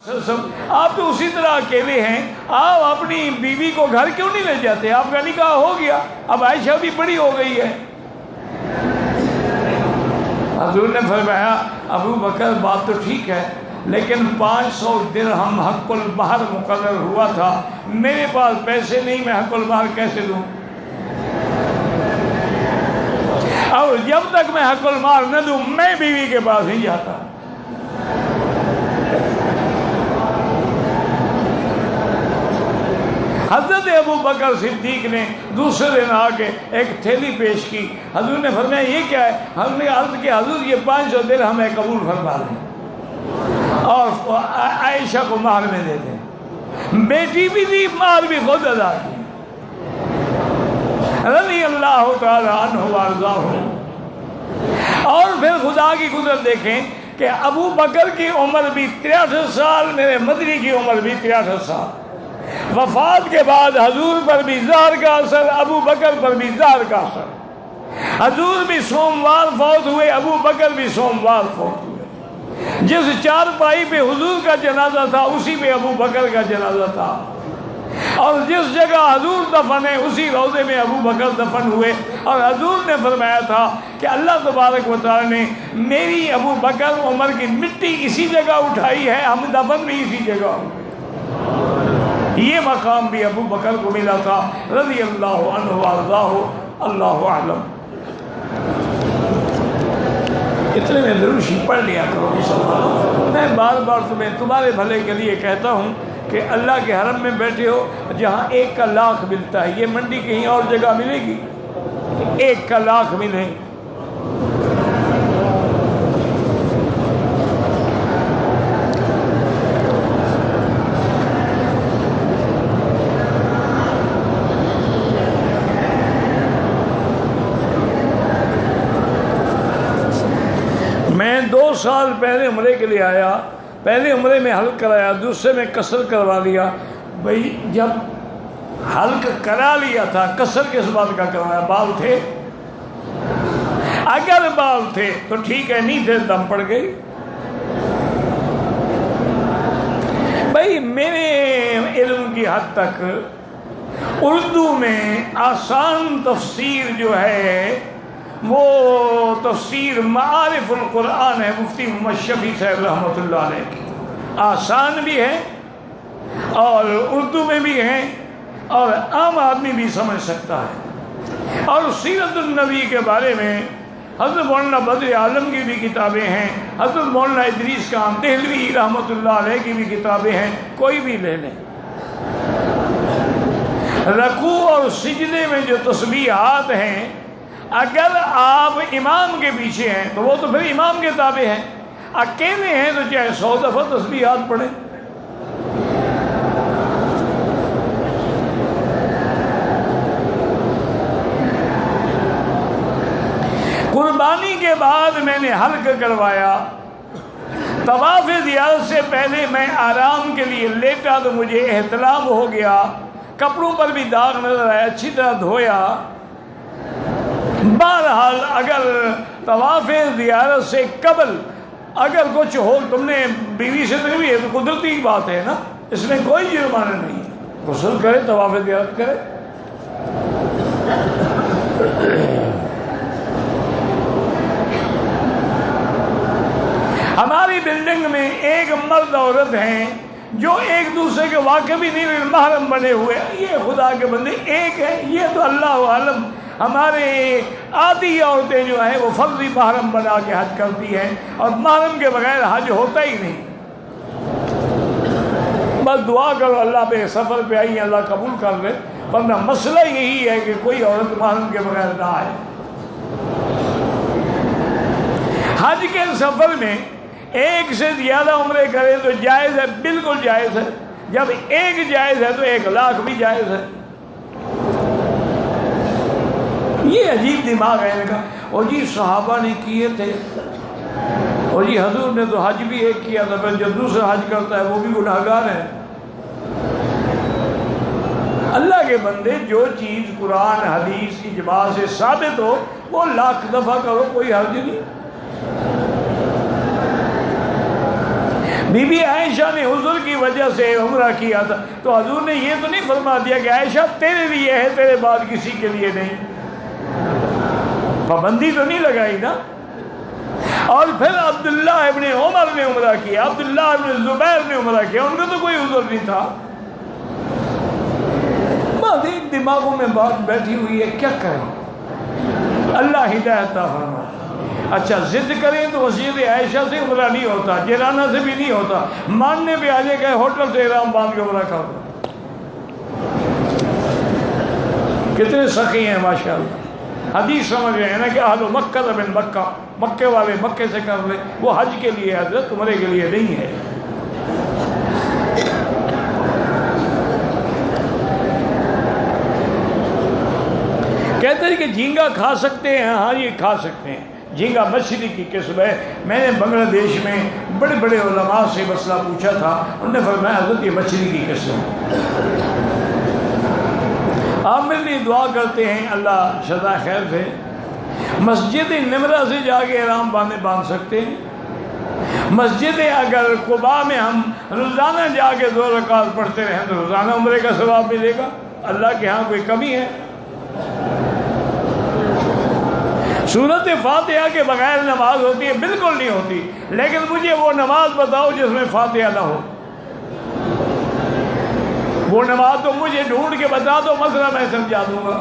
آپ تو اسی طرح اکیلے ہیں، آپ اپنی بیوی کو گھر کیوں نہیں لے جاتے؟ آپ کا نکاح ہو گیا، اب عائشہ بھی بڑی ہو گئی ہے۔ حضور نے فرمایا ابو بکر بات تو ٹھیک ہے، لیکن 500 درہم حق المہر مقرر ہوا تھا، میرے پاس پیسے نہیں، میں حق المہر کیسے دوں؟ اور جب تک میں حق المہر نہ دوں میں بیوی کے پاس نہیں جاتا۔ حضرت ابو بکر صدیق نے دوسرے دن آ کے ایک تھیلی پیش کی، حضور نے فرمایا یہ کیا ہے؟ ہم نے عرض کیا حضور یہ 500 درہم ہے، قبول فرما لیں اور عائشہ کو مہر میں دے دیں۔ بیٹی بھی دی، مہر بھی خود ادا کی، رضی اللہ تعالی عنہ وارضاہ۔ اور پھر خدا کی قدرت دیکھیں کہ ابو بکر کی عمر بھی 63 سال، میرے مدنی کی عمر بھی 63 سال۔ وفات کے بعد حضور پر بھی زہر کا اثر، ابو بکر پر بھی زہر کا اثر۔ حضور بھی سوموار فوت ہوئے، ابو بکر بھی سوموار فوت ہوئے۔ جس چارپائی پہ حضور کا جنازہ تھا اسی پہ ابو بکر کا جنازہ تھا، اور جس جگہ حضور دفن ہے اسی روضے میں ابو بکر دفن ہوئے۔ اور حضور نے فرمایا تھا کہ اللہ تبارک و تعالی نے میری ابو بکر عمر کی مٹی اسی جگہ اٹھائی ہے، ہم دفن بھی اسی جگہ ہوئے۔ یہ مقام بھی ابو بکر کو ملا تھا رضی اللہ عنہ وارضاہ۔ اللہ اعلم۔ اتنے میں ضرور پڑھ لیا کرو۔ میں بار بار تمہارے بھلے کے لیے کہتا ہوں کہ اللہ کے حرم میں بیٹھے ہو، جہاں 1 کا لاکھ ملتا ہے، یہ منڈی کہیں اور جگہ ملے گی؟ 1 کا لاکھ ملے۔ میں 2 سال پہلے عمرے کے لیے آیا، پہلے عمرے میں حلق کرایا، دوسرے میں قصر کروا لیا۔ بھئی جب حلق کرا لیا تھا قصر کس بات کا کروایا؟ بال تھے؟ اگر بال تھے تو ٹھیک ہے، نہیں تھے دم پڑ گئی۔ بھئی میرے علم کی حد تک اردو میں آسان تفسیر جو ہے وہ تفسیر معارف القرآن ہے، مفتی محمد شفیع صاحب رحمۃ اللہ علیہ کی۔ آسان بھی ہے اور اردو میں بھی ہے اور عام آدمی بھی سمجھ سکتا ہے۔ اور سیرت النبی کے بارے میں حضرت مولانا بدر عالم کی بھی کتابیں ہیں، حضرت مولانا ادریس خان دہلوی رحمۃ اللہ علیہ کی بھی کتابیں ہیں، کوئی بھی لے لیں۔ رکوع اور سجدے میں جو تسبیحات ہیں، اگر آپ امام کے پیچھے ہیں تو وہ تو پھر امام کے تابع ہیں، اکیلے ہیں تو چاہے 100 دفعہ تسبیحات پڑھیں۔ قربانی کے بعد میں نے حلق کروایا، طواف زیارت سے پہلے میں آرام کے لیے لیٹا تو مجھے احتلام ہو گیا، کپڑوں پر بھی داغ نظر آیا، اچھی طرح دھویا۔ بہرحال اگر طواف زیارت سے قبل اگر کچھ ہو، تم نے بیوی سے تو بھی ہے تو قدرتی بات ہے نا، اس میں کوئی جرمانہ نہیں ہے، غسل کرے طواف زیارت کرے۔ ہماری بلڈنگ میں ایک مرد عورت ہیں جو ایک دوسرے کے واقع بھی نہیں، محرم بنے ہوئے، یہ خدا کے بندے ایک ہے، یہ تو اللہ عالم۔ ہمارے آدھی عورتیں جو ہیں وہ فرضی محرم بنا کے حج کرتی ہیں، اور محرم کے بغیر حج ہوتا ہی نہیں۔ بس دعا کرو اللہ پہ، سفر پہ آئی اللہ قبول کر لے، ورنہ مسئلہ یہی ہے کہ کوئی عورت محرم کے بغیر نہ آئے۔ حج کے سفر میں ایک سے زیادہ عمرے کرے تو جائز ہے، بالکل جائز ہے۔ جب ایک جائز ہے تو 1 لاکھ بھی جائز ہے۔ یہ عجیب دماغ ہے ان کا، اور جی صحابہ نے کیے تھے، اور جی حضور نے تو حج بھی ایک کیا تھا، پھر جو دوسرا حج کرتا ہے وہ بھی گناہگار ہے۔ اللہ کے بندے، جو چیز قرآن حدیث اجماع سے ثابت ہو وہ 1,00,000 دفعہ کرو، کوئی حرج نہیں۔ بی بی عائشہ نے حضور کی وجہ سے عمرہ کیا تھا، تو حضور نے یہ تو نہیں فرما دیا کہ عائشہ تیرے لیے ہے، تیرے بعد کسی کے لیے نہیں، پابندی تو نہیں لگائی نا۔ اور پھر عبداللہ ابن عمر نے عمرہ کیا، عبداللہ ابن زبیر نے عمرہ کیا، ان کو تو کوئی عذر نہیں تھا۔ بات دماغوں میں بات بیٹھی ہوئی ہے، کیا کریں؟ اللہ ہدایت عطا فرمائے۔ اچھا ضد کریں تو مسجد عائشہ سے عمرہ نہیں ہوتا، جیرانہ سے بھی نہیں ہوتا، ماننے پہ آ جائے گئے ہوٹل سے احرام باندھ کے عمرہ کر دو۔ کتنے سخی ہیں ماشاءاللہ، حدیث سمجھ رہے ہیں نا کہ اہل مکہ من مکہ، مکے والے مکے سے کر لیں، وہ حج کے لیے حضرت، عمرے کے لیے نہیں ہے۔ کہتے ہیں کہ جھینگا کھا سکتے ہیں، ہاں یہ کھا سکتے ہیں، جھینگا مچھلی کی قسم ہے۔ میں نے بنگلہ دیش میں بڑے بڑے علماء سے مسئلہ پوچھا تھا، انہوں نے فرمایا حضرت یہ مچھلی کی قسم ہے۔ آپ میرے لیے دعا کرتے ہیں اللہ شفا خیر دے۔ مسجد نمرہ سے جا کے احرام باندھ سکتے ہیں۔ مسجد اگر قباء میں ہم روزانہ جا کے 2 رکعت پڑھتے رہیں تو روزانہ عمرے کا ثواب ملے گا۔ اللہ کے ہاں کوئی کمی ہے؟ سورت فاتحہ کے بغیر نماز ہوتی ہے؟ بالکل نہیں ہوتی، لیکن مجھے وہ نماز بتاؤ جس میں فاتحہ نہ ہو، وہ نماز تو مجھے ڈھونڈ کے بتا دو، مسئلہ میں سمجھا دوں گا۔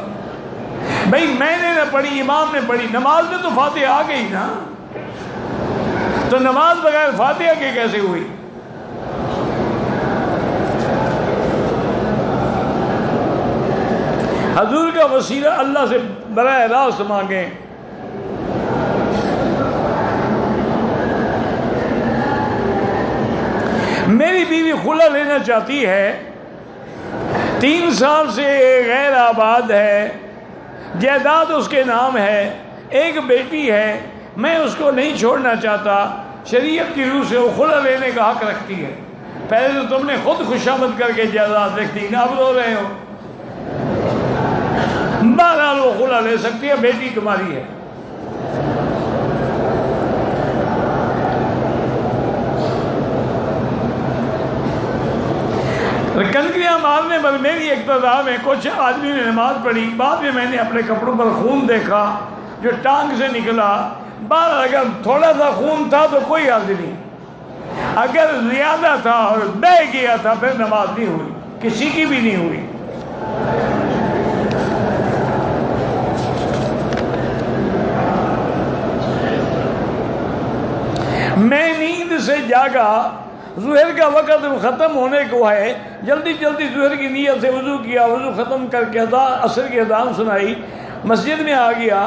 بھئی میں نے نہ پڑھی، امام نے پڑھی، نماز میں تو فاتحہ آ گئی نا، تو نماز بغیر فاتحہ کے کیسے ہوئی؟ حضور کا وسیلہ اللہ سے براہ راست مانگیں۔ میری بیوی خلا لینا چاہتی ہے، 3 سال سے غیر آباد ہے، جائیداد اس کے نام ہے، ایک بیٹی ہے، میں اس کو نہیں چھوڑنا چاہتا، شریعت کی روح سے وہ خلا لینے کا حق رکھتی ہے۔ پہلے تو تم نے خود خوشامد کر کے جائیداد لکھ دی، اب رو رہے ہو۔ بہرحال وہ خلا لے سکتی ہے، بیٹی تمہاری ہے۔ کنکریاں مارنے پر میری اقتدا میں کچھ آدمی نے نماز پڑھی، بعد میں نے اپنے کپڑوں پر خون دیکھا جو ٹانگ سے نکلا۔ بہرحال اگر تھوڑا سا خون تھا تو کوئی حرج نہیں، اگر زیادہ تھا اور بہہ گیا تھا پھر نماز نہیں ہوئی، کسی کی بھی نہیں ہوئی۔ میں نیند سے جاگا، ظہر کا وقت ختم ہونے کو ہے، جلدی جلدی ظہر کی نیت سے وضو کیا، وضو ختم کر کے عصر کی اذان سنائی، مسجد میں آ گیا،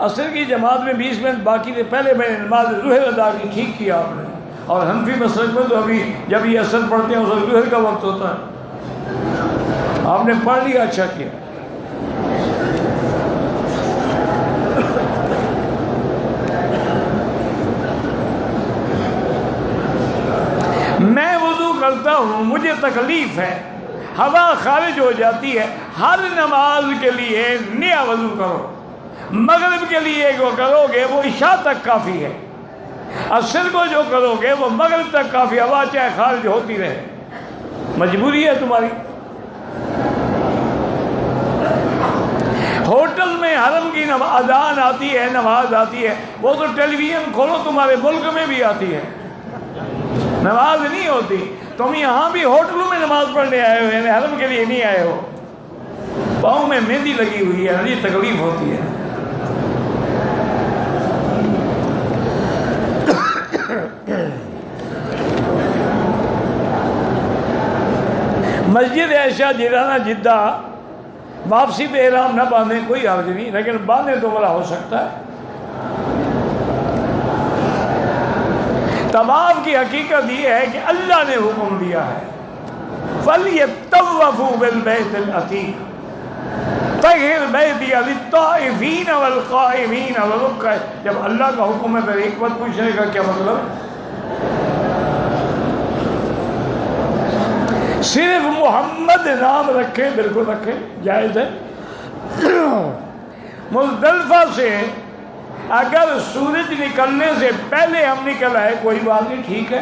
عصر کی جماعت میں 20 منٹ باقی تھے، پہلے میں نے نماز ظہر ادا کی، ٹھیک کیا آپ نے۔ اور حنفی مسلک میں تو ابھی جب یہ عصر پڑھتے ہیں اس وقت ظہر کا وقت ہوتا ہے، آپ نے پڑھ لیا، اچھا کیا۔ میں وضو کرتا ہوں، مجھے تکلیف ہے، ہوا خارج ہو جاتی ہے، ہر نماز کے لیے نیا وضو کرو، مغرب کے لیے جو کرو گے وہ عشاء تک کافی ہے، عصر کو جو کرو گے وہ مغرب تک کافی، ہوا چاہے خارج ہوتی رہے، مجبوری ہے تمہاری۔ ہوٹل میں حرم کی اذان آتی ہے، نماز آتی ہے، وہ تو ٹیلی ویژن کھولو تمہارے ملک میں بھی آتی ہے، نماز نہیں ہوتی۔ تم یہاں بھی ہوٹلوں میں نماز پڑھنے آئے ہو، یعنی حرم کے لیے نہیں آئے ہو۔ پاؤں میں مہندی لگی ہوئی ہے، یہ تکلیف ہوتی ہے۔ مسجد عائشہ جیرانہ جدہ واپسی پہ احرام نہ باندھیں کوئی حرج نہیں، لیکن باندھیں تو بڑا ہو سکتا ہے۔ طواف کی حقیقت یہ ہے کہ اللہ نے حکم دیا ہے فَلْيَطَّوَّفُوا بِالْبَيْتِ الْعَتِيقِ طَهِّرْ بَيْتِيَ لِلطَّائِفِينَ وَالْقَائِمِينَ وَالرُّكَّعِ۔ جب اللہ کا حکم ہے پھر ایک بات پوچھنے کا کیا مطلب؟ صرف محمد نام رکھیں، بالکل رکھیں، جائز ہے۔ مزدلفہ سے اگر سورج نکلنے سے پہلے ہم نکل آئے کوئی بات نہیں، ٹھیک ہے،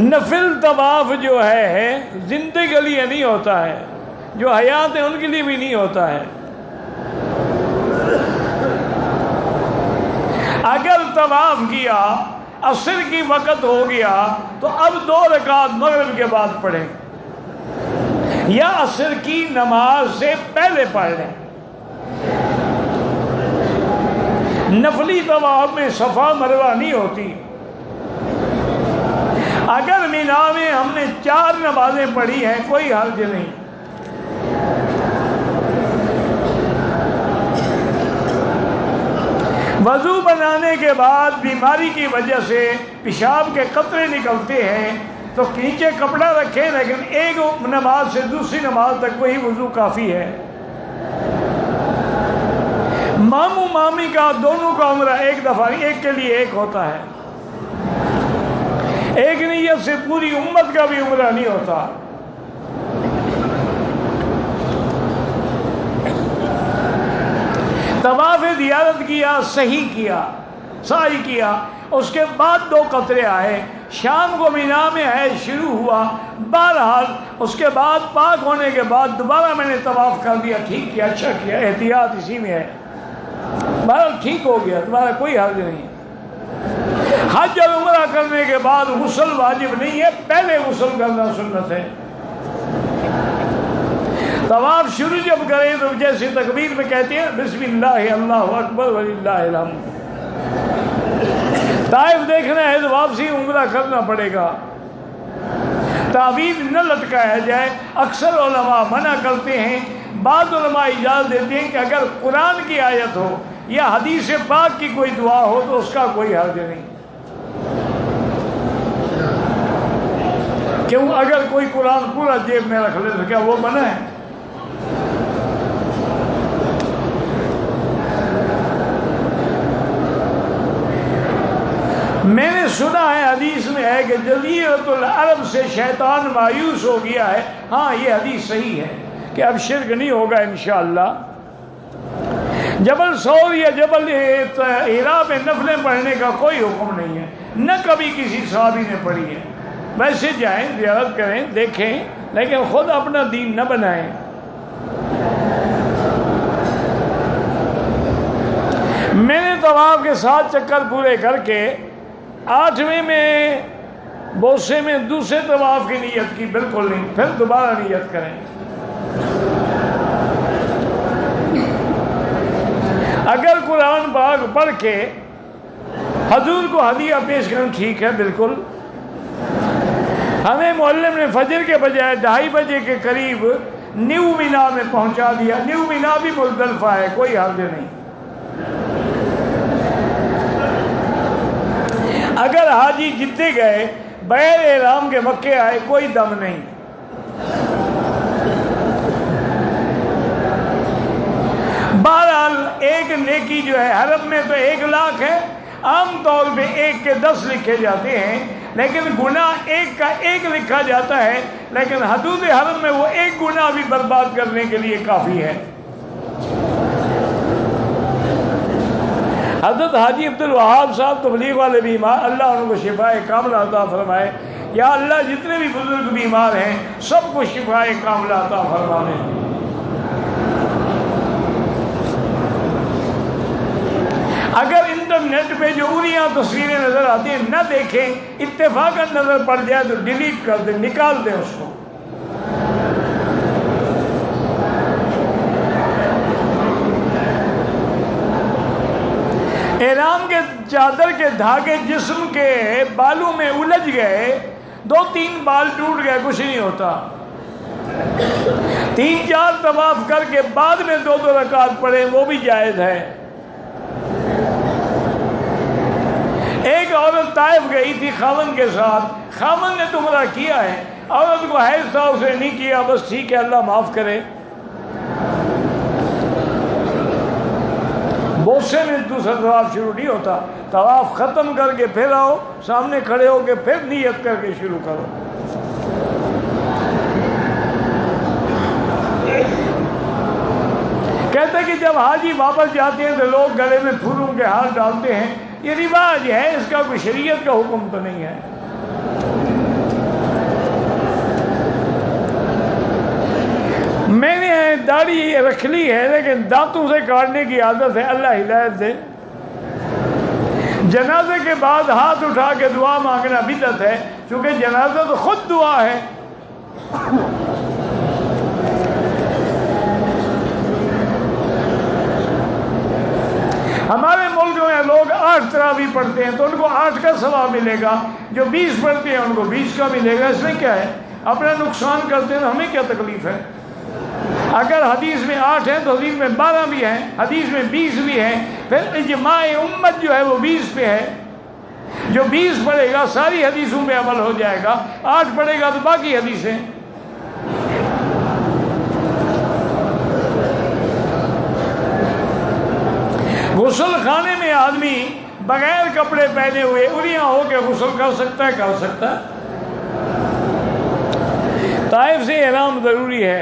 نفل طواف جو ہے زندے کے لیے نہیں ہوتا ہے، جو حیات ہیں ان کے لیے بھی نہیں ہوتا ہے۔ اگر طواف کیا، عصر کی وقت ہو گیا تو اب 2 رکعت مغرب کے بعد پڑھیں یا عصر کی نماز سے پہلے پڑھ لیں۔ نفلی طواف میں صفا مروہ نہیں ہوتی۔ اگر مینا میں ہم نے 4 نمازیں پڑھی ہیں کوئی حرج نہیں۔ وضو بنانے کے بعد بیماری کی وجہ سے پیشاب کے قطرے نکلتے ہیں تو نیچے کپڑا رکھیں، لیکن ایک نماز سے دوسری نماز تک وہی وضو کافی ہے۔ ماموں مامی کا دونوں کا عمرہ ایک دفعہ، ایک کے لیے ایک ہوتا ہے، ایک نیت سے پوری امت کا بھی عمرہ نہیں ہوتا۔ طواف زیارت کیا، صحیح کیا، سعی کیا، اس کے بعد 2 قطرے آئے، شام کو مینا میں ہے شروع ہوا، بہرحال اس کے بعد پاک ہونے کے بعد دوبارہ میں نے طواف کر دیا، ٹھیک کیا، اچھا کیا، احتیاط اسی میں ہے، بہرحال ٹھیک ہو گیا، تمہارا کوئی حرج نہیں۔ حج اور عمرہ کرنے کے بعد غسل واجب نہیں ہے، پہلے غسل کرنا سنت ہے۔ طواف شروع جب کریں تو جیسے تکبیر میں کہتے ہیں بسم اللہ اللہ اکبر وللہ الحمد۔ طائف دیکھنا ہے تو واپسی عمرہ کرنا پڑے گا، تعویذ نہ لٹکایا جائے۔ اکثر علماء منع کرتے ہیں، بعض علماء اجازت دیتے ہیں کہ اگر قرآن کی آیت ہو یا حدیث پاک کی کوئی دعا ہو تو اس کا کوئی حرج نہیں۔ کیوں؟ اگر کوئی قرآن پورا جیب میں رکھ لے تو کیا وہ منع ہے؟ میں نے سنا ہے، حدیث میں ہے کہ جزیرۃ العرب سے شیطان مایوس ہو گیا ہے۔ ہاں یہ حدیث صحیح ہے کہ اب شرک نہیں ہوگا انشاءاللہ۔ جبل ثور یا جبل حرا میں نفلیں پڑھنے کا کوئی حکم نہیں ہے، نہ کبھی کسی صحابی نے پڑھی ہے۔ ویسے جائیں، زیارت کریں، دیکھیں، لیکن خود اپنا دین نہ بنائیں۔ میں نے طواف کے 7 چکر پورے کر کے 8ویں میں بوسے میں دوسرے طواف کی نیت کی، بالکل نہیں، پھر دوبارہ نیت کریں۔ اگر قرآن پاک پڑھ کے حضور کو ہدیہ پیش کریں ٹھیک ہے، بالکل۔ ہمیں معلم نے فجر کے بجائے 2:30 بجے کے قریب نیو مینا میں پہنچا دیا۔ نیو مینا بھی مزدلفہ ہے، کوئی حرج نہیں۔ اگر حاجی جدے گئے بغیر احرام کے مکے آئے کوئی دم نہیں۔ بہرحال ایک نیکی جو ہے حرم میں تو 1 لاکھ ہے، عام طور پہ 1 کے 10 لکھے جاتے ہیں، لیکن گناہ 1 کا 1 لکھا جاتا ہے، لیکن حدود حرم میں وہ 1 گناہ بھی برباد کرنے کے لیے کافی ہے۔ حضرت حاجی عبدالوہاب صاحب تبلیغ والے بیمار، اللہ ان کو شفاء کاملہ عطا فرمائے۔ یا اللہ جتنے بھی بزرگ بیمار ہیں سب کو شفاء کاملہ عطا فرمائے۔ اگر انٹرنیٹ پہ جو اریاں تصویریں نظر آتی ہیں نہ دیکھیں، اتفاقاً نظر پڑ جائے تو ڈیلیٹ کر دیں، نکال دیں اس کو۔ احرام کے چادر کے دھاگے جسم کے بالوں میں الجھ گئے، 2-3 بال ٹوٹ گئے، کچھ نہیں ہوتا۔ 3-4 طواف کر کے بعد میں 2 رکعت پڑھیں، وہ بھی جائز ہے۔ ایک عورت طائف گئی تھی خاوند کے ساتھ، خاوند نے تو عمرہ کیا ہے، عورت کو حیض تھا، اسے نہیں کیا، بس ٹھیک ہے اللہ معاف کرے۔ بوسے میں دوسرا طواف شروع نہیں ہوتا، طواف ختم کر کے پھر آؤ، سامنے کھڑے ہو کے پھر نیت کر کے شروع کرو۔ کہتے ہیں کہ جب حاجی واپس جاتے ہیں تو لوگ گلے میں پھولوں کے ہار ڈالتے ہیں، یہ رواج ہے، اس کا کوئی شریعت کا حکم تو نہیں ہے۔ نے داڑھی رکھ لی ہے لیکن دانتوں سے کاٹنے کی عادت ہے، اللہ ہدایت دے۔ جنازے کے بعد ہاتھ اٹھا کے دعا مانگنا بدعت ہے، چونکہ جنازہ تو خود دعا ہے۔ ہمارے ملک میں لوگ 8 تراویح پڑھتے ہیں تو ان کو 8 کا ثواب ملے گا، جو 20 پڑھتے ہیں ان کو 20 کا ملے گا۔ اس میں کیا ہے؟ اپنا نقصان کرتے ہیں تو ہمیں کیا تکلیف ہے؟ اگر حدیث میں 8 ہیں تو حدیث میں 12 بھی ہیں، حدیث میں 20 بھی ہیں، پھر اجماع امت جو ہے وہ 20 پہ ہے۔ جو 20 پڑھے گا ساری حدیثوں پہ عمل ہو جائے گا، 8 پڑھے گا تو باقی حدیثیں۔ غسل خانے میں آدمی بغیر کپڑے پہنے ہوئے اریاں ہو کے غسل کر سکتا ہے؟ کر سکتا ہے۔ طائف سے احرام ضروری ہے۔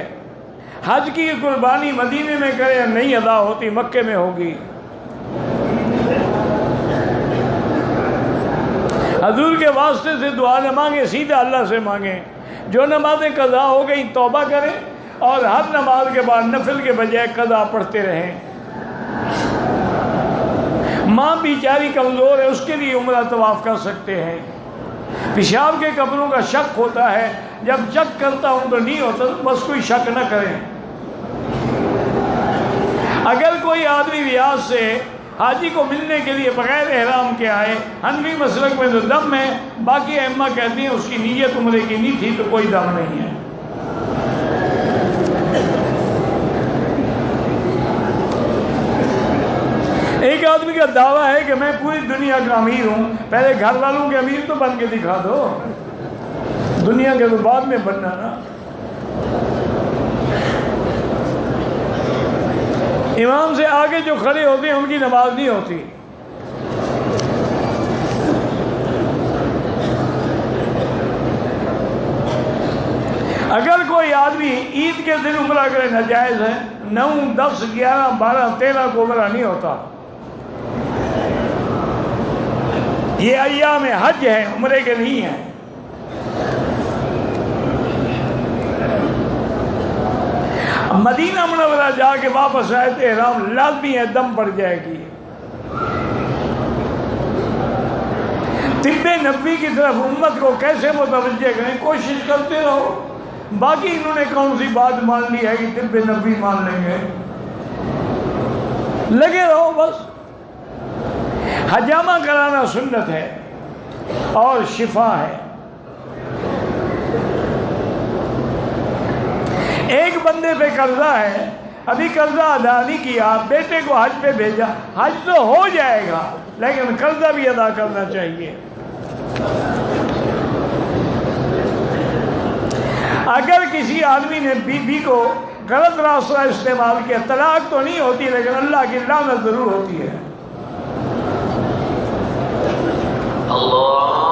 حج کی قربانی مدینے میں کرے نہیں ادا ہوتی، مکے میں ہوگی۔ حضور کے واسطے سے دعا نہ مانگے، سیدھا اللہ سے مانگیں۔ جو نمازیں قضا ہو گئی توبہ کریں، اور ہر نماز کے بعد نفل کے بجائے قضا پڑھتے رہیں۔ ماں بیچاری کمزور ہے، اس کے لیے عمرہ طواف کر سکتے ہیں۔ پیشاب کے کپڑوں کا شک ہوتا ہے، جب شک کرتا ہوں تو نہیں ہوتا، تو بس کوئی شک نہ کریں۔ اگر کوئی آدمی ریاض سے حاجی کو ملنے کے لیے بغیر احرام کے آئے، حنفی مسلک میں تو دم ہے، باقی ائمہ کہتے ہیں اس کی نیت عمرے کی نہیں تھی تو کوئی دم نہیں ہے۔ ایک آدمی کا دعویٰ ہے کہ میں پوری دنیا کا امیر ہوں، پہلے گھر والوں کے امیر تو بن کے دکھا دو، دنیا کے تو بعد میں بننا نا۔ امام سے آگے جو کھڑے ہوتے ہیں ان کی نماز نہیں ہوتی۔ اگر کوئی آدمی عید کے دن عمرہ کرے ناجائز ہے، 9، 10، 11، 12، 13 کو عمرہ نہیں ہوتا۔ یہ ایام حج ہے، عمرے کے نہیں ہیں۔ مدینہ منورہ جا کے واپس آئے تو احرام لازمی ہے، دم پڑ جائے گی۔ طب نبوی کی طرف امت کو کیسے متوجہ کریں، کوشش کرتے رہو۔ باقی انہوں نے کون سی بات مان لی ہے کہ طب نبوی مان لیں گے؟ لگے رہو بس۔ حجامہ کرانا سنت ہے اور شفا ہے۔ ایک بندے پہ قرضہ ہے، ابھی قرضہ ادا نہیں کیا، بیٹے کو حج پہ بھیجا، حج تو ہو جائے گا لیکن قرضہ بھی ادا کرنا چاہیے۔ اگر کسی آدمی نے بیوی کو غلط راستہ استعمال کیا، طلاق تو نہیں ہوتی لیکن اللہ کی لعنت ضرور ہوتی ہے۔ اللہ